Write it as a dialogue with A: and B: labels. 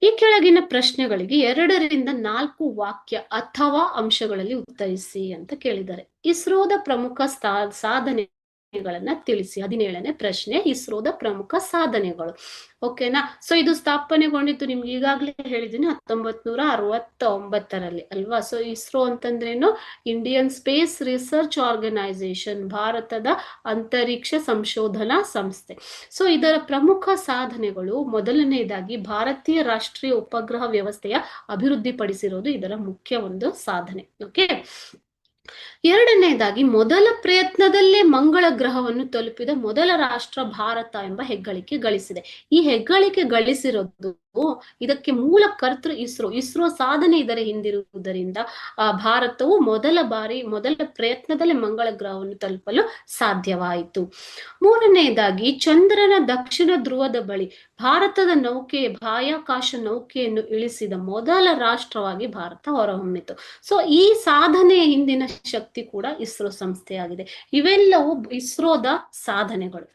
A: ಈ ಕೆಳಗಿನ ಪ್ರಶ್ನೆಗಳಿಗೆ 2 ರಿಂದ 4 ವಾಕ್ಯ ಅಥವಾ ಅಂಶಗಳಲ್ಲಿ ಉತ್ತರಿಸಿ ಅಂತ ಕೇಳಿದ್ದಾರೆ. ಇಸ್ರೋದ ಪ್ರಮುಖ ಸಾಧನೆಗಳನ್ನ ತಿಳಿಸಿ. 17ನೇ ಪ್ರಶ್ನೆ, ಇಸ್ರೋದ ಪ್ರಮುಖ ಸಾಧನೆಗಳು. ಓಕೆನಾ? ಸೊ ಇದು ಸ್ಥಾಪನೆಗೊಂಡಿದ್ದು ನಿಮ್ಗೆ ಈಗಾಗಲೇ ಹೇಳಿದ್ದೀನಿ 1969ರಲ್ಲಿ ಅಲ್ವಾ? ಸೊ ಇಸ್ರೋ ಅಂತಂದ್ರೇನು? ಇಂಡಿಯನ್ ಸ್ಪೇಸ್ ರಿಸರ್ಚ್ ಆರ್ಗನೈಸೇಷನ್, ಭಾರತದ ಅಂತರಿಕ್ಷ ಸಂಶೋಧನಾ ಸಂಸ್ಥೆ. ಸೊ ಇದರ ಪ್ರಮುಖ ಸಾಧನೆಗಳು, ಮೊದಲನೇದಾಗಿ ಭಾರತೀಯ ರಾಷ್ಟ್ರೀಯ ಉಪಗ್ರಹ ವ್ಯವಸ್ಥೆಯ ಅಭಿವೃದ್ಧಿಪಡಿಸಿರೋದು ಇದರ ಮುಖ್ಯ ಒಂದು ಸಾಧನೆ. ಓಕೆ. ಎರಡನೇದಾಗಿ, ಮೊದಲ ಪ್ರಯತ್ನದಲ್ಲೇ ಮಂಗಳ ಗ್ರಹವನ್ನು ತಲುಪಿದ ಮೊದಲ ರಾಷ್ಟ್ರ ಭಾರತ ಎಂಬ ಹೆಗ್ಗಳಿಕೆ ಗಳಿಸಿದೆ. ಈ ಹೆಗ್ಗಳಿಕೆ ಗಳಿಸಿರೋದು, ಇದಕ್ಕೆ ಮೂಲ ಕರ್ತೃ ಇಸ್ರೋ ಸಾಧನೆ ಇದರ ಹಿಂದಿರುವುದರಿಂದ ಭಾರತವು ಮೊದಲ ಪ್ರಯತ್ನದಲ್ಲೇ ಮಂಗಳ ಗ್ರಹವನ್ನು ತಲುಪಲು ಸಾಧ್ಯವಾಯಿತು. ಮೂರನೆಯದಾಗಿ, ಚಂದ್ರನ ದಕ್ಷಿಣ ಧ್ರುವದ ಬಳಿ ಭಾರತದ ಬಾಹ್ಯಾಕಾಶ ನೌಕೆಯನ್ನು ಇಳಿಸಿದ ಮೊದಲ ರಾಷ್ಟ್ರವಾಗಿ ಭಾರತ ಹೊರಹೊಮ್ಮಿತು. ಸೊ ಈ ಸಾಧನೆಯ ಹಿಂದಿನ ಶಕ್ತಿ ಕೂಡ ಇಸ್ರೋ ಸಂಸ್ಥೆಯಾಗಿದೆ. ಇವೆಲ್ಲವೂ ಇಸ್ರೋದ ಸಾಧನೆಗಳು.